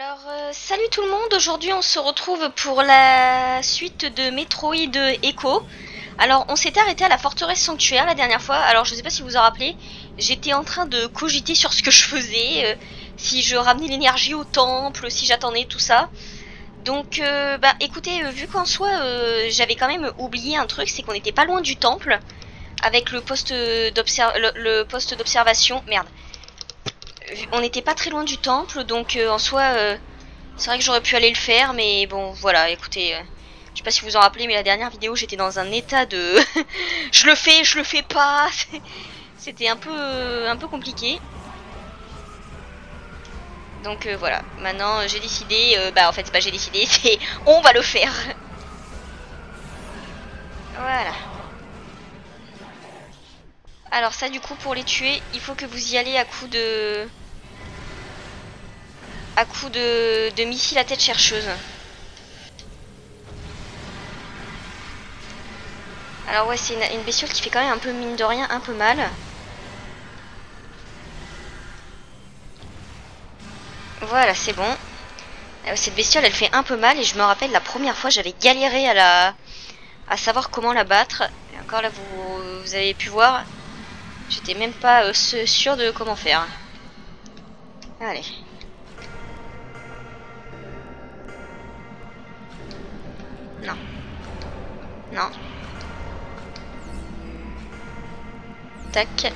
Alors, salut tout le monde, aujourd'hui on se retrouve pour la suite de Metroid Echo. Alors, on s'était arrêté à la forteresse sanctuaire la dernière fois, alors je sais pas si vous en rappelez, j'étais en train de cogiter sur ce que je faisais, si je ramenais l'énergie au temple, si j'attendais tout ça. Donc, bah écoutez, vu qu'en soi j'avais quand même oublié un truc, c'est qu'on n'était pas loin du temple, avec le poste d'observation, merde. On n'était pas très loin du temple, donc en soi, c'est vrai que j'aurais pu aller le faire, mais bon, voilà, écoutez, je sais pas si vous en rappelez, mais la dernière vidéo, j'étais dans un état de... je le fais pas, c'était un peu compliqué. Donc voilà, maintenant j'ai décidé, bah en fait c'est pas j'ai décidé, c'est on va le faire. Voilà. Alors ça du coup pour les tuer, il faut que vous y allez à coup de missile à tête chercheuse. Alors ouais, c'est une bestiole qui fait quand même un peu, mine de rien, un peu mal. Voilà, c'est bon. Cette bestiole, elle fait un peu mal et je me rappelle la première fois, j'avais galéré à savoir comment la battre. Et encore là, vous avez pu voir, j'étais même pas sûre de comment faire. Allez. Non. Non. Tac.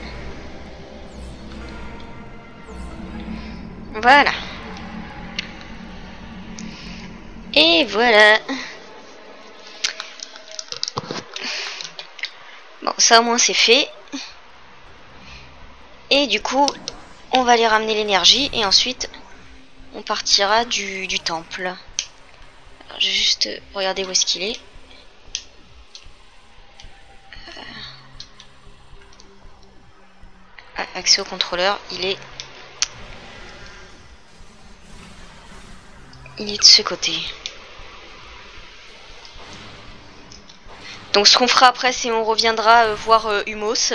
Voilà. Et voilà. Bon, ça au moins c'est fait. Et du coup, on va aller ramener l'énergie et ensuite on partira du temple. Alors, je vais juste regarder où est-ce qu'il est. Accès au contrôleur, il est de ce côté. Donc ce qu'on fera après, c'est on reviendra voir Humos.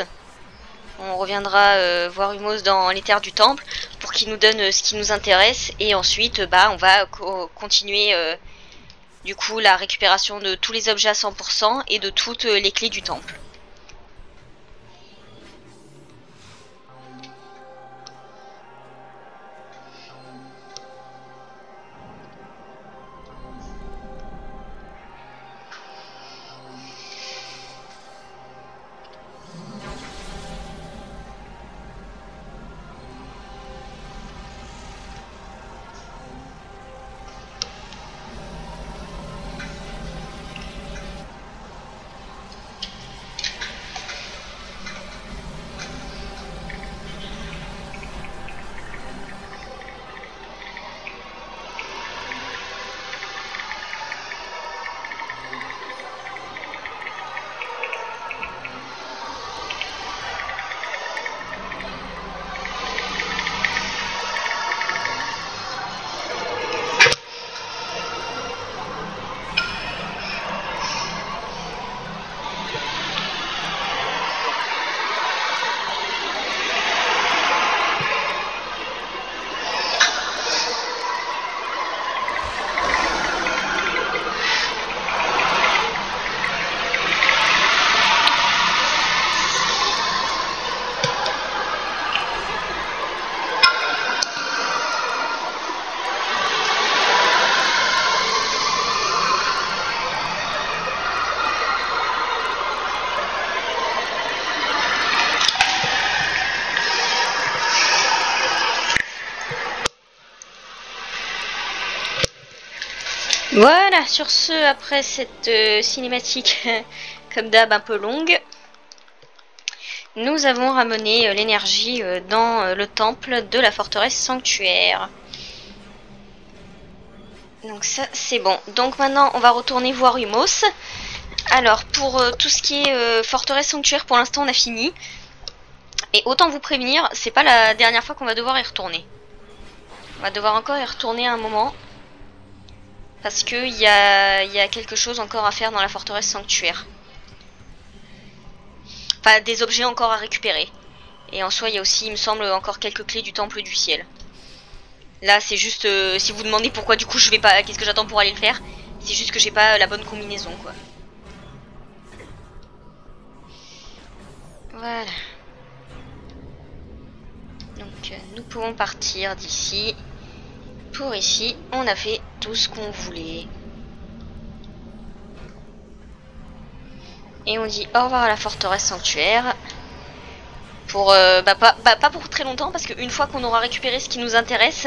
On reviendra voir Humos dans les terres du temple pour qu'il nous donne ce qui nous intéresse. Et ensuite, bah, on va continuer du coup la récupération de tous les objets à 100% et de toutes les clés du temple. Voilà, sur ce, après cette cinématique, comme d'hab, un peu longue, nous avons ramené l'énergie dans le temple de la forteresse sanctuaire. Donc ça, c'est bon. Donc maintenant, on va retourner voir Humos. Alors, pour tout ce qui est forteresse sanctuaire, pour l'instant, on a fini. Et autant vous prévenir, c'est pas la dernière fois qu'on va devoir y retourner. On va devoir encore y retourner un moment. Parce qu'il y a quelque chose encore à faire dans la forteresse sanctuaire. Enfin, des objets encore à récupérer. Et en soi, il y a aussi, il me semble, encore quelques clés du temple du ciel. Là, c'est juste, si vous demandez pourquoi du coup je vais pas, qu'est-ce que j'attends pour aller le faire, c'est juste que j'ai pas la bonne combinaison, quoi. Voilà. Donc, nous pouvons partir d'ici. Pour ici, on a fait tout ce qu'on voulait. Et on dit au revoir à la forteresse sanctuaire. Pour, pas pour très longtemps, parce qu'une fois qu'on aura récupéré ce qui nous intéresse,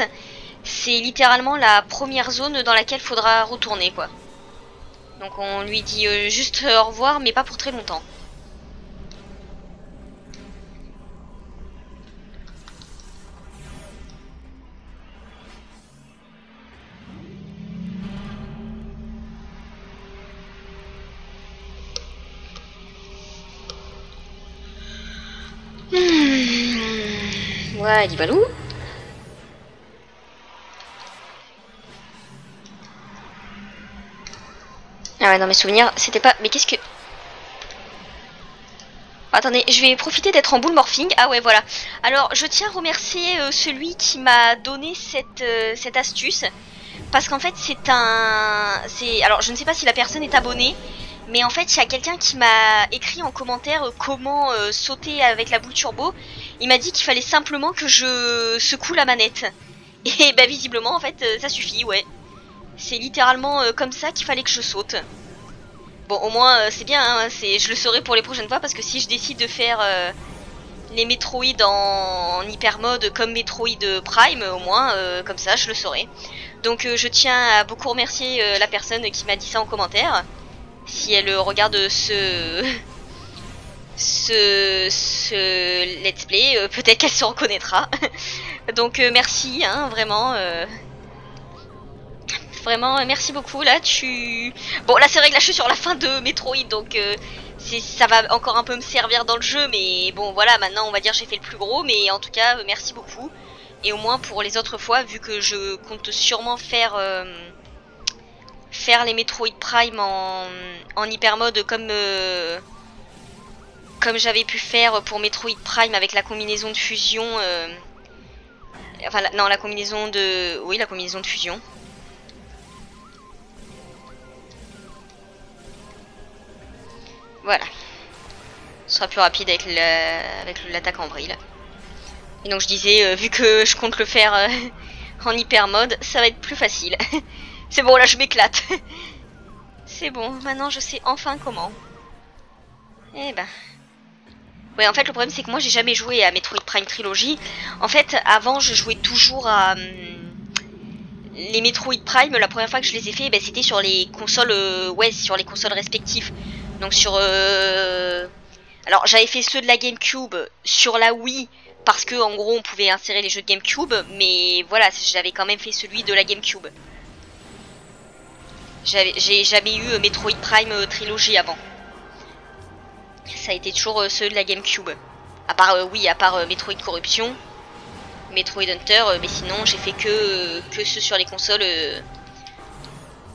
c'est littéralement la première zone dans laquelle faudra retourner, quoi. Donc on lui dit juste au revoir, mais pas pour très longtemps. Ouais, dit Balou. Ah ouais, dans mes souvenirs, c'était pas... Mais qu'est-ce que... Attendez, je vais profiter d'être en boule morphing. Ah ouais, voilà. Alors, je tiens à remercier celui qui m'a donné cette astuce. Parce qu'en fait, c'est un... Alors, je ne sais pas si la personne est abonnée. Mais en fait, il y a quelqu'un qui m'a écrit en commentaire comment sauter avec la boule turbo. Il m'a dit qu'il fallait simplement que je secoue la manette. Et bah visiblement, en fait, ça suffit, ouais. C'est littéralement comme ça qu'il fallait que je saute. Bon, au moins, c'est bien, hein, je le saurai pour les prochaines fois, parce que si je décide de faire les Metroid en hyper mode comme Metroid Prime, au moins, comme ça, je le saurai. Donc, je tiens à beaucoup remercier la personne qui m'a dit ça en commentaire. Si elle regarde ce let's play, peut-être qu'elle se reconnaîtra. Donc, merci, hein, vraiment... Vraiment, merci beaucoup. Là, Bon, là, c'est vrai que là, je suis sur la fin de Metroid, donc ça va encore un peu me servir dans le jeu. Mais bon, voilà, maintenant, on va dire j'ai fait le plus gros. Mais en tout cas, merci beaucoup. Et au moins, pour les autres fois, vu que je compte sûrement faire les Metroid Prime en hyper mode comme j'avais pu faire pour Metroid Prime avec la combinaison de fusion. Enfin, non, la combinaison de... Oui, la combinaison de fusion. Voilà. Ce sera plus rapide avec l'attaque en brille. Et donc je disais, vu que je compte le faire en hyper mode, ça va être plus facile. C'est bon, là je m'éclate. C'est bon, maintenant je sais enfin comment. Eh ben... Ouais, en fait le problème c'est que moi j'ai jamais joué à Metroid Prime Trilogy. En fait, avant je jouais toujours à... les Metroid Prime, la première fois que je les ai fait, c'était sur les consoles... ouais, sur les consoles respectives. Donc sur... Alors j'avais fait ceux de la GameCube sur la Wii parce que en gros on pouvait insérer les jeux de GameCube, mais voilà, j'avais quand même fait celui de la GameCube. J'ai jamais eu Metroid Prime Trilogy avant. Ça a été toujours ceux de la GameCube. À part, oui, à part Metroid Corruption, Metroid Hunter, mais sinon j'ai fait que ceux sur les consoles,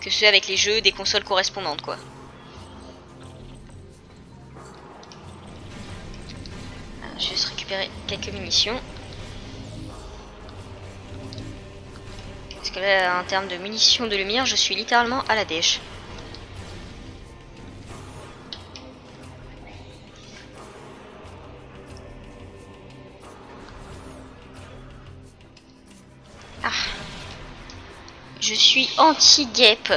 que ceux avec les jeux des consoles correspondantes, quoi. Je vais juste récupérer quelques munitions. Parce que là, en termes de munitions de lumière, je suis littéralement à la dèche. Ah. Je suis anti-guêpe.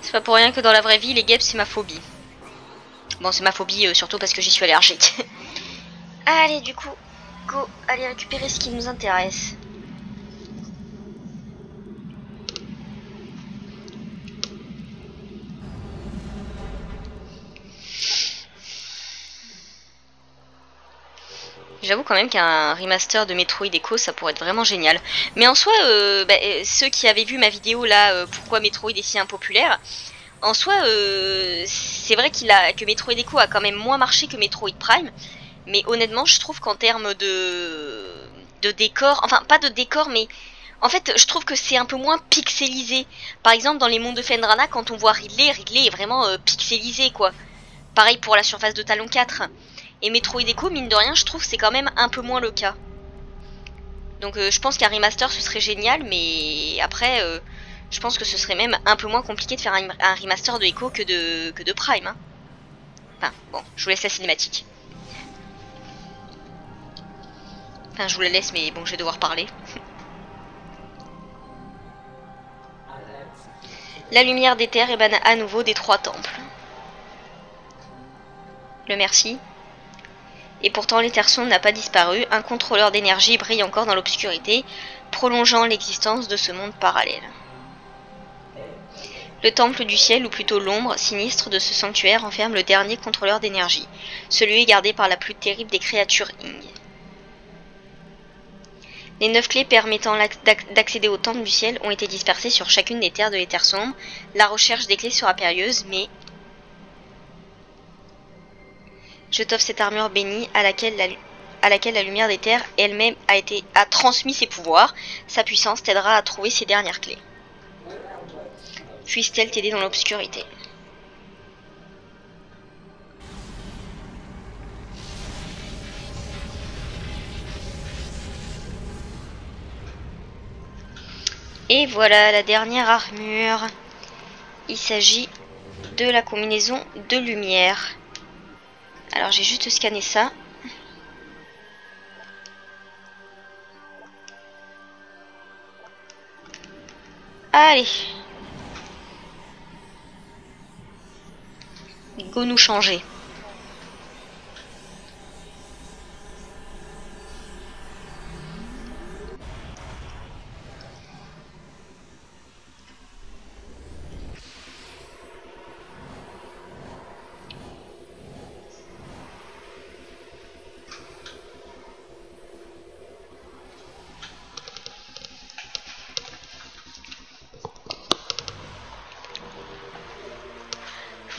C'est pas pour rien que dans la vraie vie, les guêpes, c'est ma phobie. Bon, c'est ma phobie surtout parce que j'y suis allergique. Allez, du coup, go, allez récupérer ce qui nous intéresse. J'avoue quand même qu'un remaster de Metroid Echo, ça pourrait être vraiment génial. Mais en soi, ceux qui avaient vu ma vidéo là, pourquoi Metroid est si impopulaire, en soi, c'est vrai que Metroid Echo a quand même moins marché que Metroid Prime. Mais honnêtement, je trouve qu'en termes de décor, enfin pas de décor, mais en fait, je trouve que c'est un peu moins pixelisé. Par exemple, dans les mondes de Phendrana, quand on voit Ridley est vraiment pixelisé, quoi. Pareil pour la surface de Talon 4. Et Metroid Echo, mine de rien, je trouve que c'est quand même un peu moins le cas. Donc je pense qu'un remaster ce serait génial, mais après je pense que ce serait même un peu moins compliqué de faire un remaster de Echo que de Prime. Hein. Enfin bon, je vous laisse la cinématique. Enfin je vous la laisse, mais bon je vais devoir parler. La lumière des terres émane à nouveau des 3 temples. Le merci. Et pourtant les terres sombres n'a pas disparu, un contrôleur d'énergie brille encore dans l'obscurité, prolongeant l'existence de ce monde parallèle. Le temple du ciel, ou plutôt l'ombre sinistre de ce sanctuaire, enferme le dernier contrôleur d'énergie. Celui est gardé par la plus terrible des créatures Ing. Les 9 clés permettant d'accéder au temple du ciel ont été dispersées sur chacune des terres de l'éther sombre. La recherche des clés sera périlleuse, mais... Je t'offre cette armure bénie à laquelle la lumière des terres elle-même a transmis ses pouvoirs. Sa puissance t'aidera à trouver ces dernières clés. Puisse-t-elle t'aider dans l'obscurité. Et voilà la dernière armure. Il s'agit de la combinaison de lumière. Alors j'ai juste scanné ça. Allez. Go nous changer.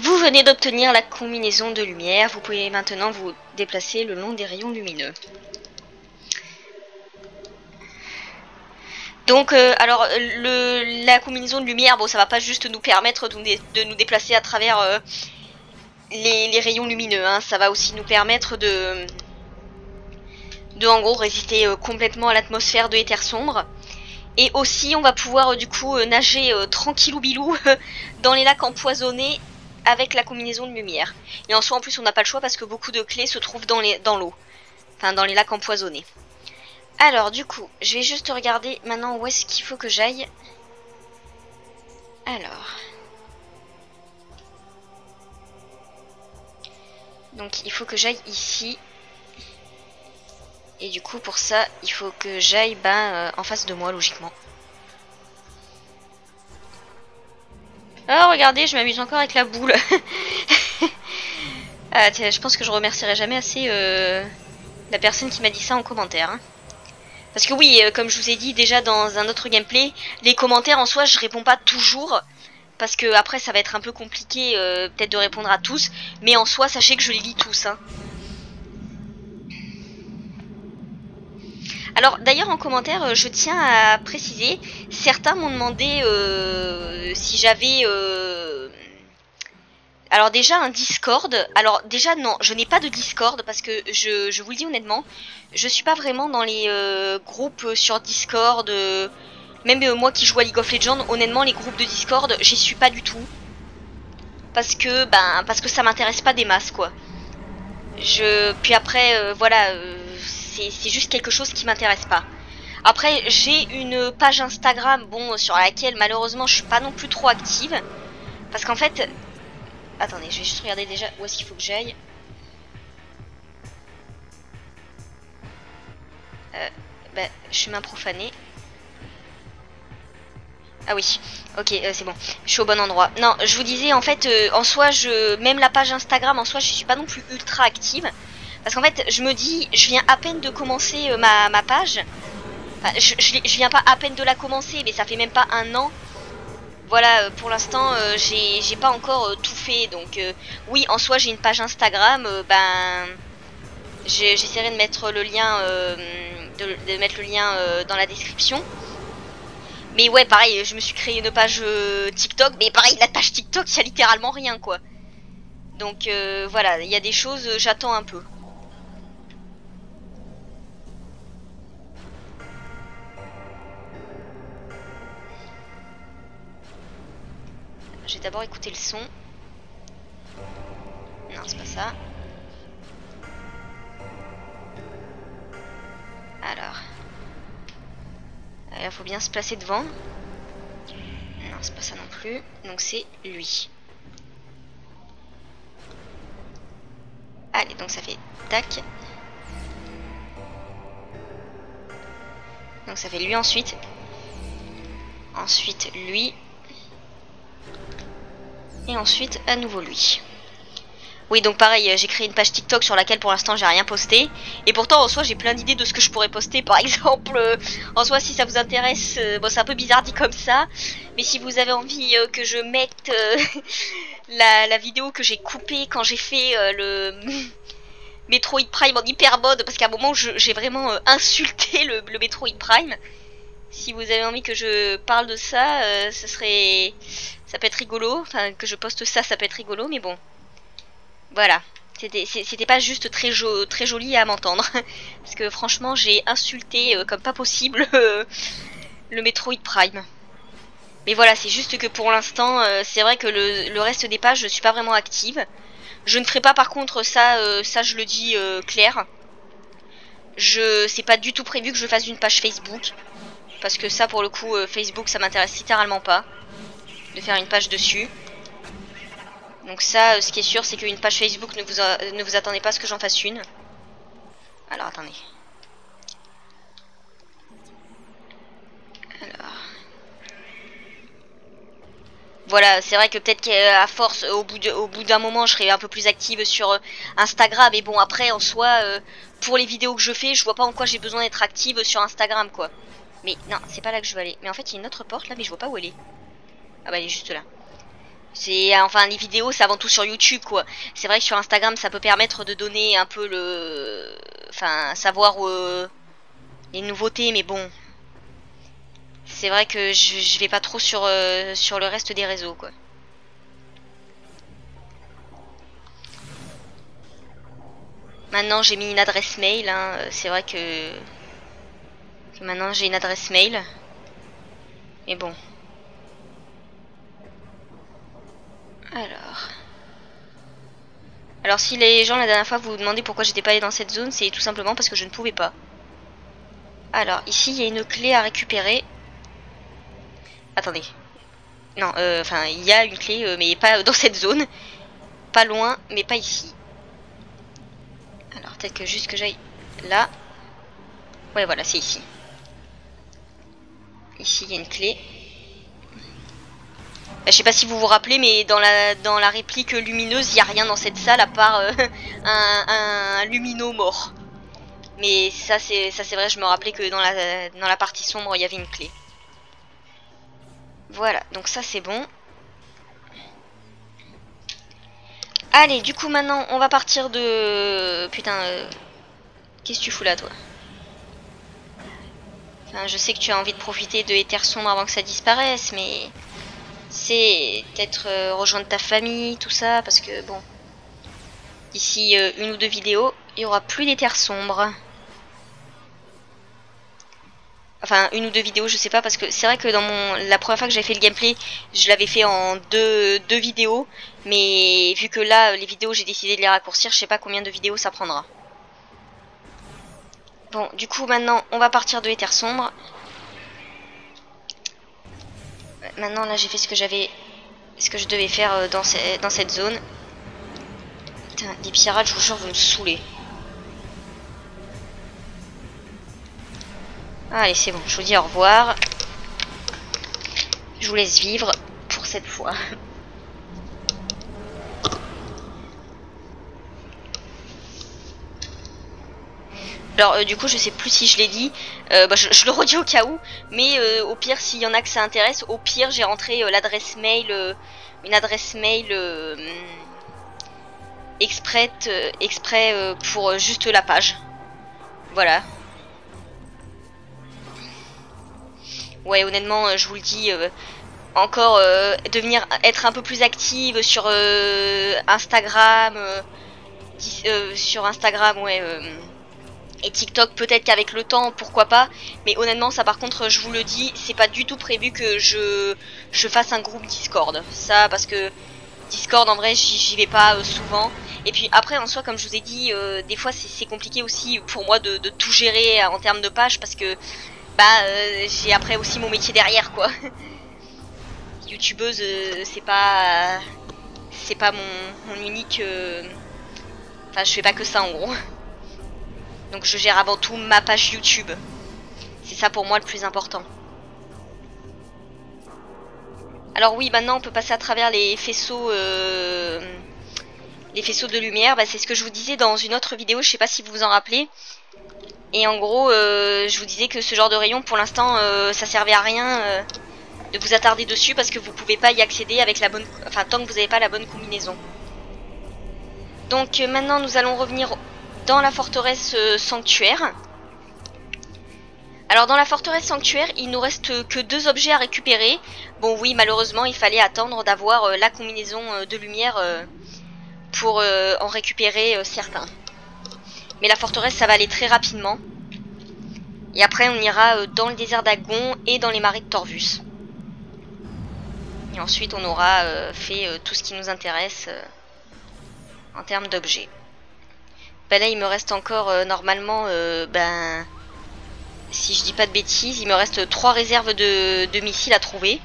Vous venez d'obtenir la combinaison de lumière. Vous pouvez maintenant vous déplacer le long des rayons lumineux. Donc, alors, la combinaison de lumière, bon, ça va pas juste nous permettre de nous déplacer à travers les rayons lumineux. Hein, ça va aussi nous permettre de en gros, résister complètement à l'atmosphère de l'éther sombre. Et aussi, on va pouvoir du coup nager tranquillou bilou dans les lacs empoisonnés avec la combinaison de lumière. Et en soi, en plus, on n'a pas le choix parce que beaucoup de clés se trouvent dans l'eau. Enfin, dans les lacs empoisonnés. Alors, du coup, je vais juste regarder maintenant où est-ce qu'il faut que j'aille. Alors. Donc, il faut que j'aille ici. Et du coup, pour ça, il faut que j'aille en face de moi, logiquement. Oh, regardez, je m'amuse encore avec la boule. Ah, tiens, je pense que je remercierai jamais assez la personne qui m'a dit ça en commentaire. Hein. Parce que oui, comme je vous ai dit déjà dans un autre gameplay, les commentaires en soi, je réponds pas toujours. Parce que après, ça va être un peu compliqué peut-être de répondre à tous. Mais en soi, sachez que je les lis tous. Hein. Alors d'ailleurs en commentaire, je tiens à préciser, certains m'ont demandé si j'avais... Alors déjà un Discord, alors déjà non, je n'ai pas de Discord parce que je vous le dis honnêtement, je suis pas vraiment dans les groupes sur Discord, même moi qui joue à League of Legends, honnêtement les groupes de Discord, j'y suis pas du tout. Parce que ça m'intéresse pas des masses quoi. Puis après, voilà, c'est juste quelque chose qui m'intéresse pas. Après, j'ai une page Instagram, bon, sur laquelle malheureusement je suis pas non plus trop active. Parce qu'en fait... Attendez, je vais juste regarder déjà où est-ce qu'il faut que j'aille. Chemin profané. Ah oui, ok, c'est bon, je suis au bon endroit. Non, je vous disais, en fait, en soi, même la page Instagram, en soi, je suis pas non plus ultra active. Parce qu'en fait, je me dis, je viens à peine de commencer ma page. Enfin, je viens pas à peine de la commencer, mais ça fait même pas un an. Voilà, pour l'instant, j'ai pas encore tout fait. Donc, oui, en soi, j'ai une page Instagram. J'essaierai de mettre le lien, dans la description. Mais ouais, pareil, je me suis créé une page TikTok. Mais pareil, la page TikTok, il y a littéralement rien, quoi. Donc, voilà, il y a des choses, j'attends un peu. je vais d'abord écouter le son. Non, c'est pas ça. Alors. Là, faut bien se placer devant. Non, c'est pas ça non plus. Donc c'est lui. Allez, donc ça fait tac. Donc ça fait lui ensuite. Ensuite lui. Et ensuite à nouveau lui. Oui, donc pareil, j'ai créé une page TikTok sur laquelle pour l'instant j'ai rien posté. Et pourtant en soi j'ai plein d'idées de ce que je pourrais poster. Par exemple, en soi si ça vous intéresse, bon c'est un peu bizarre dit comme ça. Mais si vous avez envie que je mette la vidéo que j'ai coupée quand j'ai fait le Metroid Prime en hyper mode. Parce qu'à un moment j'ai vraiment insulté le Metroid Prime. Si vous avez envie que je parle de ça, ça peut être rigolo. Enfin que je poste ça, ça peut être rigolo, mais bon. Voilà, c'était pas juste très joli à m'entendre. Parce que franchement, j'ai insulté comme pas possible le Metroid Prime. Mais voilà, c'est juste que pour l'instant, c'est vrai que le reste des pages, je suis pas vraiment active. Je ne ferai pas par contre ça, ça je le dis clair. C'est pas du tout prévu que je fasse une page Facebook. Parce que ça, pour le coup, Facebook, ça m'intéresse littéralement pas. De faire une page dessus. Donc ça, ce qui est sûr, c'est qu'une page Facebook, ne vous attendez pas à ce que j'en fasse une. Alors, attendez. Alors. Voilà, c'est vrai que peut-être qu'à force, au bout d'un moment, je serai un peu plus active sur Instagram. Et bon, après, en soi, pour les vidéos que je fais, je vois pas en quoi j'ai besoin d'être active sur Instagram, quoi. Mais non, c'est pas là que je veux aller. Mais en fait, il y a une autre porte là, mais je vois pas où elle est. Ah bah, elle est juste là. Enfin, les vidéos c'est avant tout sur YouTube quoi. C'est vrai que sur Instagram ça peut permettre de donner un peu enfin savoir les nouveautés, mais bon, c'est vrai que je vais pas trop sur le reste des réseaux quoi. Maintenant j'ai mis une adresse mail hein. C'est vrai que maintenant j'ai une adresse mail, mais bon. Alors si les gens la dernière fois vous demandez pourquoi j'étais pas allé dans cette zone, c'est tout simplement parce que je ne pouvais pas. Alors ici il y a une clé à récupérer. Attendez. Non, enfin il y a une clé mais pas dans cette zone. Pas loin, mais pas ici. Alors peut-être que juste que j'aille là. Ouais voilà, c'est ici. Ici il y a une clé. Je sais pas si vous vous rappelez, mais dans la réplique lumineuse, il n'y a rien dans cette salle à part un lumino mort. Mais ça c'est vrai, je me rappelais que dans la partie sombre, il y avait une clé. Voilà, donc ça c'est bon. Allez, du coup maintenant, on va partir de... Putain, qu'est-ce que tu fous là, toi? Enfin, je sais que tu as envie de profiter de Éther sombre avant que ça disparaisse, mais... C'est peut-être rejoindre ta famille, tout ça, parce que bon, d'ici une ou deux vidéos, il n'y aura plus d'Éther sombre. Enfin, une ou deux vidéos, je sais pas, parce que c'est vrai que la première fois que j'ai fait le gameplay, je l'avais fait en deux vidéos, mais vu que là, les vidéos, j'ai décidé de les raccourcir, je sais pas combien de vidéos ça prendra. Bon, du coup, maintenant, on va partir de Éther sombre. Maintenant là j'ai fait ce que je devais faire dans cette zone. Putain, les pirates je vous jure vont me saouler. Allez c'est bon, je vous dis au revoir. Je vous laisse vivre pour cette fois. Alors du coup je sais plus si je l'ai dit, je le redis au cas où, mais au pire s'il y en a que ça intéresse, au pire j'ai rentré l'adresse mail, une adresse mail exprès pour juste la page. Voilà. Ouais honnêtement je vous le dis, encore être un peu plus active sur Instagram, ouais. Et TikTok, peut-être qu'avec le temps, pourquoi pas. Mais honnêtement, ça par contre, je vous le dis, c'est pas du tout prévu que je fasse un groupe Discord. Ça, parce que Discord, en vrai, j'y vais pas souvent. Et puis après, en soi, comme je vous ai dit, des fois, c'est compliqué aussi pour moi de tout gérer en termes de page. Parce que, j'ai après aussi mon métier derrière, quoi. YouTubeuse, c'est pas mon unique... Enfin, je fais pas que ça, en gros. Donc je gère avant tout ma page YouTube. C'est ça pour moi le plus important. Alors oui, maintenant on peut passer à travers les faisceaux de lumière. Bah, c'est ce que je vous disais dans une autre vidéo, je sais pas si vous vous en rappelez. Et en gros, je vous disais que ce genre de rayon, pour l'instant, ça servait à rien de vous attarder dessus parce que vous pouvez pas y accéder avec la bonne... Enfin, tant que vous n'avez pas la bonne combinaison. Donc maintenant nous allons revenir dans la forteresse sanctuaire. Alors dans la forteresse sanctuaire, il nous reste que 2 objets à récupérer. Bon oui, malheureusement, il fallait attendre d'avoir la combinaison de lumière pour en récupérer certains. Mais la forteresse, ça va aller très rapidement. Et après, on ira dans le désert d'Agon et dans les marais de Torvus. Et ensuite, on aura fait tout ce qui nous intéresse en termes d'objets. Là, il me reste encore normalement, si je dis pas de bêtises, il me reste 3 réserves de missiles à trouver.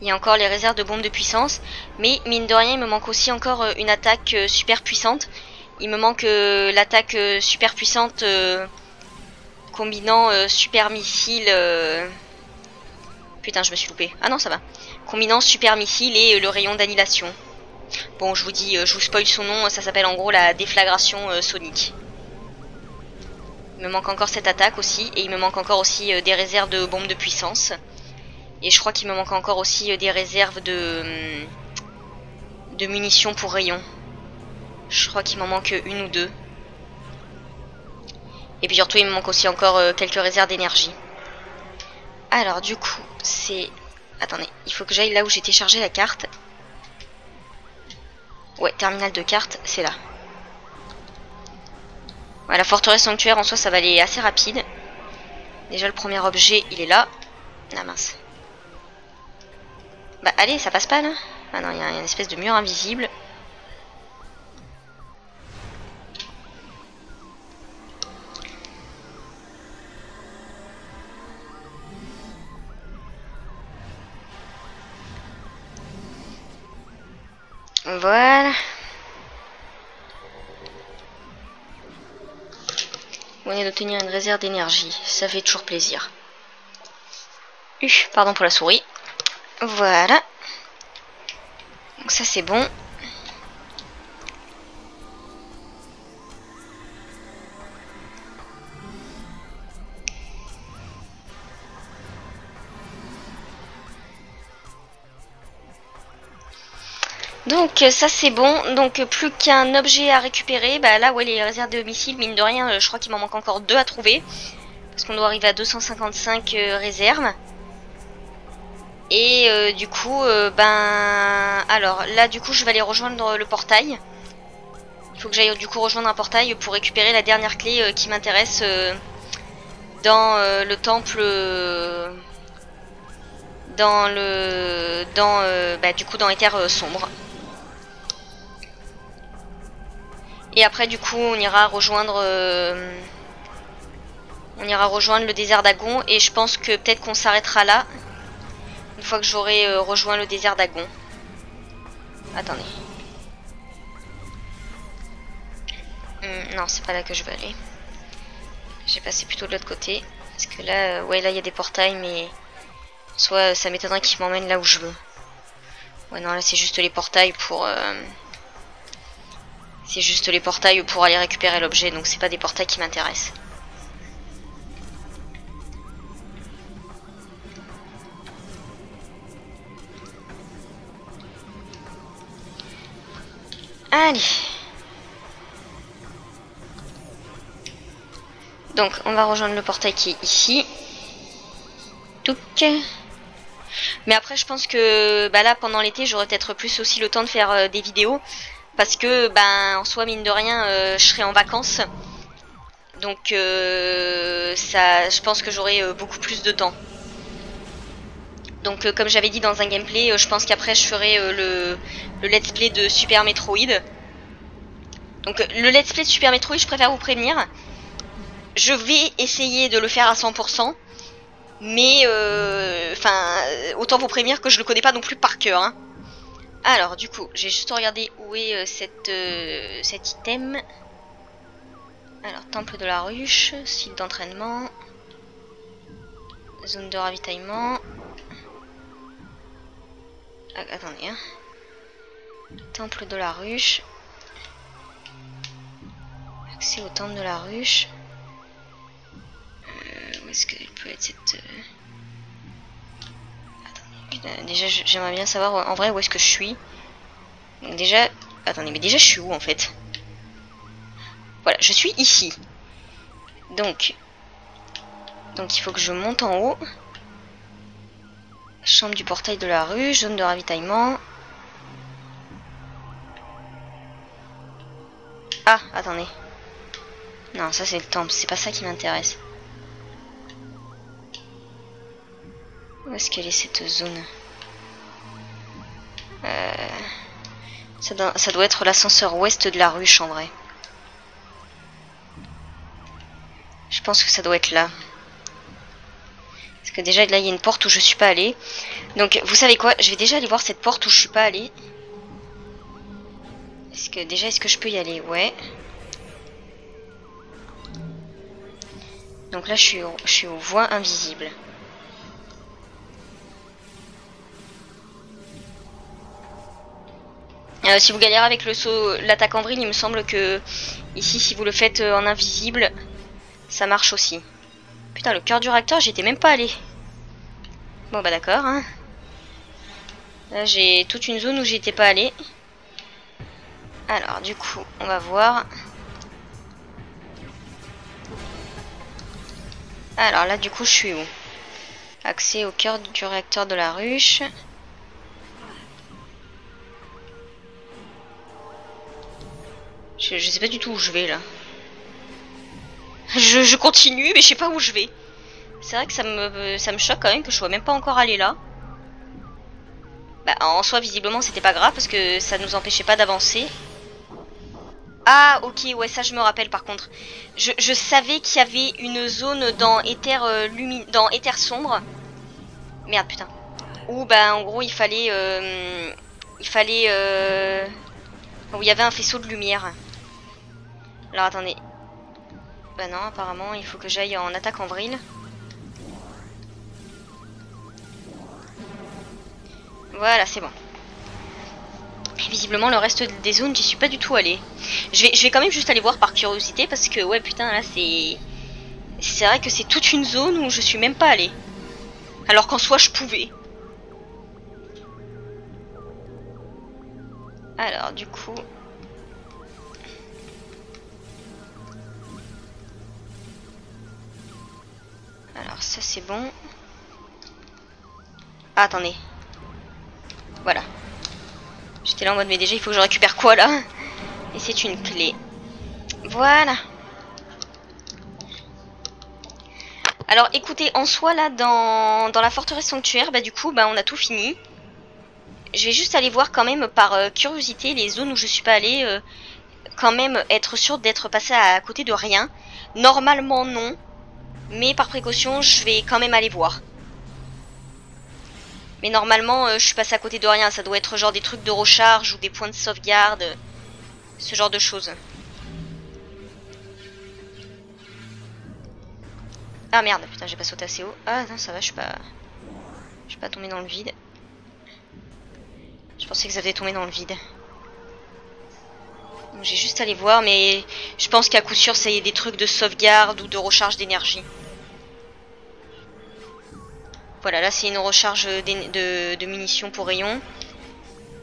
Il y a encore les réserves de bombes de puissance. Mais mine de rien, il me manque aussi encore une attaque super puissante. Il me manque l'attaque super puissante combinant super missile... Putain, je me suis loupé. Ah non, ça va. Combinant super missile et le rayon d'annihilation. Bon, je vous dis, je vous spoil son nom, ça s'appelle en gros la déflagration sonique. Il me manque encore cette attaque aussi, et il me manque encore aussi des réserves de bombes de puissance. Et je crois qu'il me manque encore aussi des réserves de munitions pour rayon. Je crois qu'il m'en manque 1 ou 2. Et puis surtout, il me manque aussi encore quelques réserves d'énergie. Alors du coup, c'est... Attendez, il faut que j'aille là où j'ai téléchargé la carte. Ouais, terminal de carte, c'est là. Ouais, la forteresse sanctuaire en soi, ça va aller assez rapide. Déjà, le premier objet, il est là. Ah mince. Bah allez, ça passe pas là. Ah non, il y a une espèce de mur invisible. Voilà. Vous venez d'obtenir une réserve d'énergie. Ça fait toujours plaisir. Pardon pour la souris. Voilà. Donc ça c'est bon. Donc ça c'est bon, donc plus qu'un objet à récupérer, bah là ouais les réserves de missiles, mine de rien, je crois qu'il m'en manque encore 2 à trouver. Parce qu'on doit arriver à 255 réserves. Et du coup, alors là du coup je vais aller rejoindre le portail. Il faut que j'aille du coup rejoindre un portail pour récupérer la dernière clé qui m'intéresse dans le temple... du coup dans les terres sombres. Et après du coup on ira rejoindre le désert d'Agon. Et je pense que peut-être qu'on s'arrêtera là. Une fois que j'aurai rejoint le désert d'Agon. Attendez. Non, c'est pas là que je veux aller. J'ai passé plutôt de l'autre côté. Parce que là, ouais, là il y a des portails, mais... Soit ça m'étonnerait qu'ils m'emmènent là où je veux. Ouais, non, là c'est juste les portails pour... C'est juste les portails pour aller récupérer l'objet, donc c'est pas des portails qui m'intéressent. Allez. Donc on va rejoindre le portail qui est ici. Touc. Mais après je pense que là pendant l'été j'aurai peut-être plus aussi le temps de faire des vidéos. Parce que, ben, en soi, mine de rien, je serai en vacances. Donc, ça, je pense que j'aurai beaucoup plus de temps. Donc, comme j'avais dit dans un gameplay, je pense qu'après, je ferai le let's play de Super Metroid. Donc, le let's play de Super Metroid, je préfère vous prévenir. Je vais essayer de le faire à 100%. Mais, enfin, autant vous prévenir que je le connais pas non plus par cœur, hein. Alors, du coup, j'ai juste regardé où est cet item. Alors, temple de la ruche, site d'entraînement, zone de ravitaillement. Ah, attendez, hein. Temple de la ruche. Accès au temple de la ruche. Où est-ce qu'elle peut être cette... Attendez, déjà, j'aimerais bien savoir en vrai où est-ce que je suis. Donc déjà... Attendez, mais déjà je suis où en fait? Voilà, je suis ici. Donc il faut que je monte en haut. Chambre du portail de la rue, zone de ravitaillement. Ah, attendez. Non, ça c'est le temple, c'est pas ça qui m'intéresse. Où est-ce qu'elle est cette zone? Ça doit être l'ascenseur ouest de la ruche en vrai. Je pense que ça doit être là. Parce que déjà là il y a une porte où je suis pas allée. Donc vous savez quoi? Je vais déjà aller voir cette porte où je suis pas allée. Est-ce que je peux y aller? Ouais. Donc là je suis aux voies invisibles. Si vous galérez avec le saut, l'attaque en vrille, il me semble que ici si vous le faites en invisible, ça marche aussi. Putain, le cœur du réacteur, j'y étais même pas allé. Bon bah d'accord, hein. Là j'ai toute une zone où j'y étais pas allé. Alors du coup, on va voir. Alors là du coup je suis où? Accès au cœur du réacteur de la ruche. Je sais pas du tout où je vais là. Je continue mais je sais pas où je vais. C'est vrai que ça me choque quand même que je sois même pas encore allé là. Bah en soi visiblement c'était pas grave parce que ça nous empêchait pas d'avancer. Ah ok, ouais ça je me rappelle par contre. Je savais qu'il y avait une zone dans dans Éther sombre. Merde putain. Où bah en gros il fallait où il y avait un faisceau de lumière. Alors attendez. Bah non apparemment il faut que j'aille en attaque en vrille. Voilà c'est bon. Et visiblement le reste des zones j'y suis pas du tout allée. Je vais quand même juste aller voir par curiosité parce que ouais putain là c'est vrai que c'est toute une zone où je suis même pas allée. Alors qu'en soi je pouvais. Alors du coup... Alors ça c'est bon. Ah, attendez. Voilà. J'étais là en mode mais déjà il faut que je récupère quoi là? Et c'est une clé. Voilà. Alors écoutez, en soi là dans la forteresse sanctuaire, bah du coup bah on a tout fini. Je vais juste aller voir quand même par curiosité les zones où je suis pas allée. Quand même être sûr d'être passé à côté de rien. Normalement non. Mais par précaution je vais quand même aller voir. Mais normalement je suis passé à côté de rien. Ça doit être genre des trucs de recharge ou des points de sauvegarde. Ce genre de choses. Ah merde, putain j'ai pas sauté assez haut. Ah non ça va, je suis pas tombé dans le vide. Je pensais que ça devait tomber dans le vide. J'ai juste allé voir, mais je pense qu'à coup sûr, ça y est des trucs de sauvegarde ou de recharge d'énergie. Voilà, là c'est une recharge de munitions pour rayon.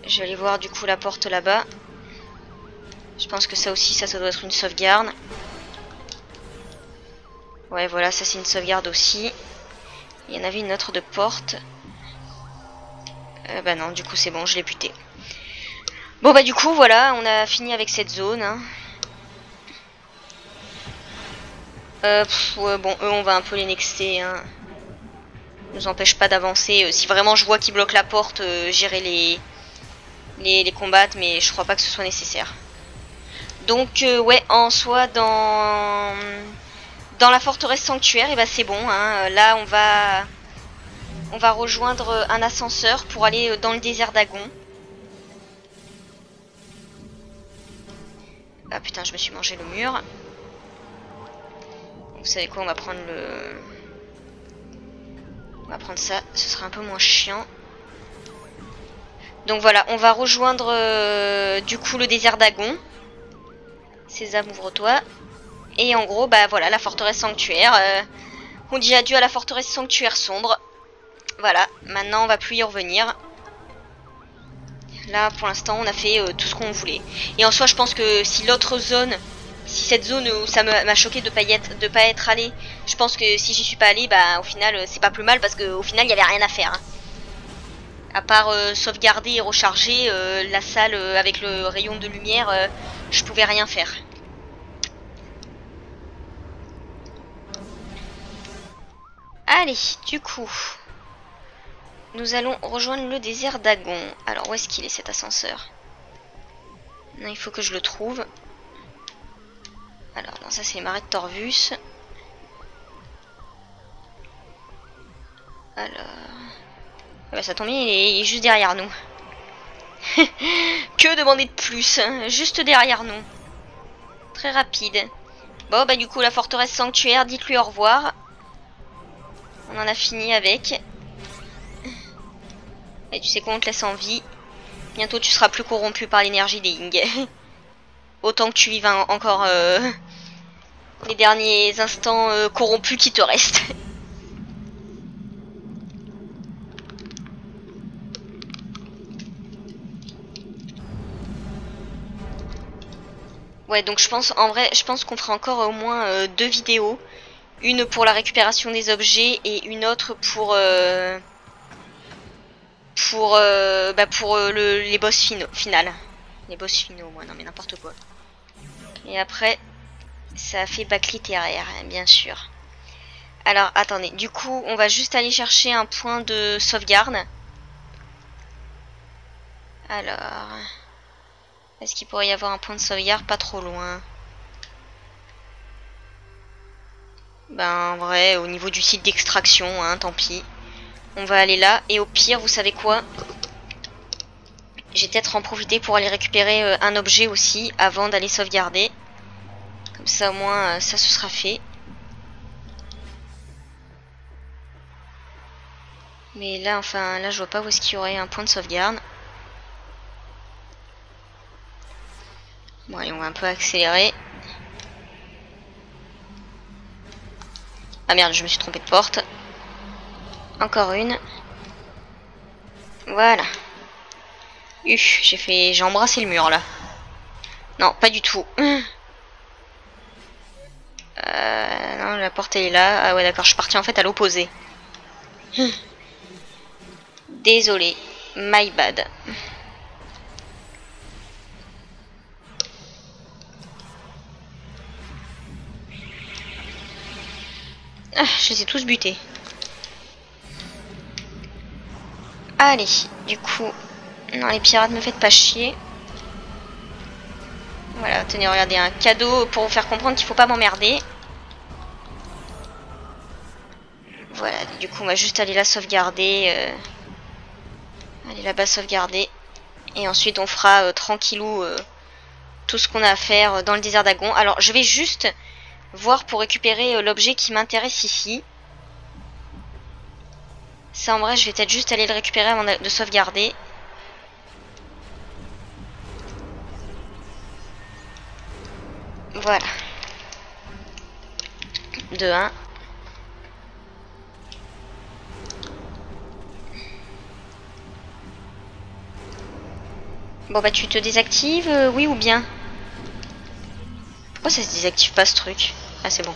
Je vais aller voir du coup la porte là-bas. Je pense que ça aussi, ça doit être une sauvegarde. Ouais, voilà, ça c'est une sauvegarde aussi. Il y en avait une autre de porte. Bah non, du coup c'est bon, je l'ai buté. Bon bah du coup voilà, on a fini avec cette zone. Hein. Ouais, bon, eux on va un peu les nexter. Hein. Nous empêche pas d'avancer. Si vraiment je vois qu'ils bloquent la porte, j'irai les combattre, mais je crois pas que ce soit nécessaire. Donc ouais, en soi dans la forteresse sanctuaire, et bah c'est bon. Hein. Là on va rejoindre un ascenseur pour aller dans le désert d'Agon. Ah putain, je me suis mangé le mur. Vous savez quoi, on va prendre ça, ce sera un peu moins chiant. Donc voilà, on va rejoindre du coup le désert d'Agon. Sésame, ouvre-toi. Et en gros, bah voilà, la forteresse sanctuaire. On dit adieu à la forteresse sanctuaire sombre. Voilà, maintenant on va plus y revenir. Là, pour l'instant, on a fait tout ce qu'on voulait. Et en soi, je pense que si l'autre zone, si cette zone où ça m'a choqué de pas être allé, je pense que si j'y suis pas allé, bah au final, c'est pas plus mal parce qu'au final, il y avait rien à faire. Hein. À part sauvegarder et recharger la salle avec le rayon de lumière, je pouvais rien faire. Allez, du coup, nous allons rejoindre le désert d'Agon. Alors, où est-ce qu'il est cet ascenseur? Non, il faut que je le trouve. Alors, non, ça c'est les marais de Torvus. Alors... Ah bah, ça tombe bien, il est juste derrière nous. Que demander de plus, hein, juste derrière nous. Très rapide. Bon, bah du coup, la forteresse sanctuaire, dites-lui au revoir. On en a fini avec. Et tu sais quoi, on te laisse en vie. Bientôt, tu seras plus corrompu par l'énergie des Ying. Autant que tu vives encore les derniers instants corrompus qui te restent. Ouais, donc je pense, en vrai, je pense qu'on fera encore au moins 2 vidéos. Une pour la récupération des objets et une autre pour les boss finales. Les boss finaux, moi, non mais n'importe quoi. Et après, ça fait bac littéraire, hein, bien sûr. Alors, attendez, du coup, on va juste aller chercher un point de sauvegarde. Alors... Est-ce qu'il pourrait y avoir un point de sauvegarde pas trop loin? Ben, en vrai, au niveau du site d'extraction, hein, tant pis. On va aller là, et au pire, vous savez quoi? J'ai peut-être en profiter pour aller récupérer un objet aussi, avant d'aller sauvegarder. Comme ça, au moins, ça se sera fait. Mais là, enfin, là, je vois pas où est-ce qu'il y aurait un point de sauvegarde. Bon, allez, on va un peu accélérer. Ah merde, je me suis trompé de porte. Encore une. Voilà. J'ai embrassé le mur là. Non, pas du tout. Non, la porte elle est là. Ah ouais, d'accord, je suis partie en fait à l'opposé. Désolé. My bad. Ah, je les ai tous butés. Allez, du coup... Non, les pirates, me faites pas chier. Voilà, tenez, regardez, un cadeau pour vous faire comprendre qu'il faut pas m'emmerder. Voilà, du coup, on va juste aller là sauvegarder. Aller là-bas sauvegarder. Et ensuite, on fera tranquillou tout ce qu'on a à faire dans le désert d'Agon. Alors, je vais juste voir pour récupérer l'objet qui m'intéresse ici. Ça, en vrai, je vais peut-être juste aller le récupérer avant de sauvegarder. Voilà. 2-1. Bon bah tu te désactives, oui ou bien? Pourquoi ça se désactive pas ce truc? Ah c'est bon.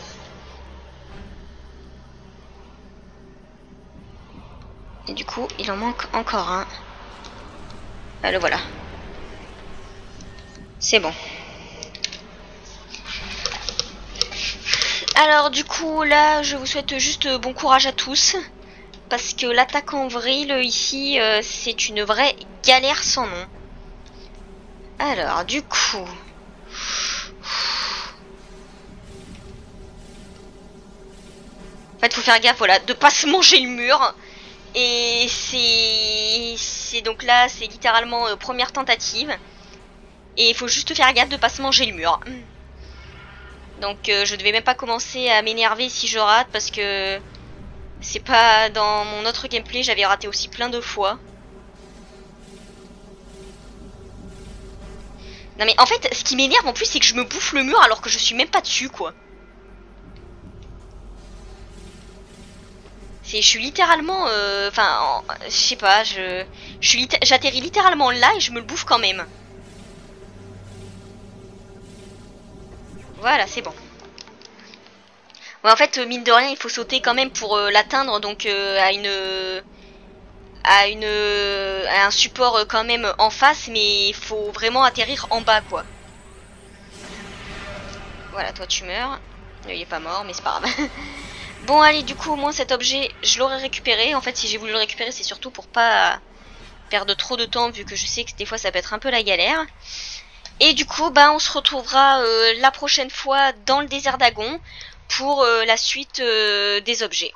Et du coup il en manque encore un. Ah le voilà. C'est bon. Alors du coup là je vous souhaite juste bon courage à tous. Parce que l'attaque en vrille ici c'est une vraie galère sans nom. Alors du coup... En fait faut faire gaffe voilà, de pas se manger le mur. Et c'est donc là c'est littéralement première tentative. Et il faut juste faire gaffe de pas se manger le mur. Donc je devais même pas commencer à m'énerver si je rate parce que c'est pas dans mon autre gameplay, j'avais raté aussi plein de fois. Non mais en fait ce qui m'énerve en plus c'est que je me bouffe le mur alors que je suis même pas dessus quoi. Je suis littéralement enfin je sais pas, j'atterris littéralement là et je me le bouffe quand même. Voilà, c'est bon. Ouais, en fait, mine de rien, il faut sauter quand même pour l'atteindre, donc à un support quand même en face, mais il faut vraiment atterrir en bas, quoi. Voilà, toi tu meurs. Il est pas mort, mais c'est pas grave. Bon, allez, du coup, au moins cet objet, je l'aurais récupéré. En fait, si j'ai voulu le récupérer, c'est surtout pour pas perdre trop de temps, vu que je sais que des fois ça peut être un peu la galère. Et du coup, bah, on se retrouvera la prochaine fois dans le désert d'Agon pour la suite des objets.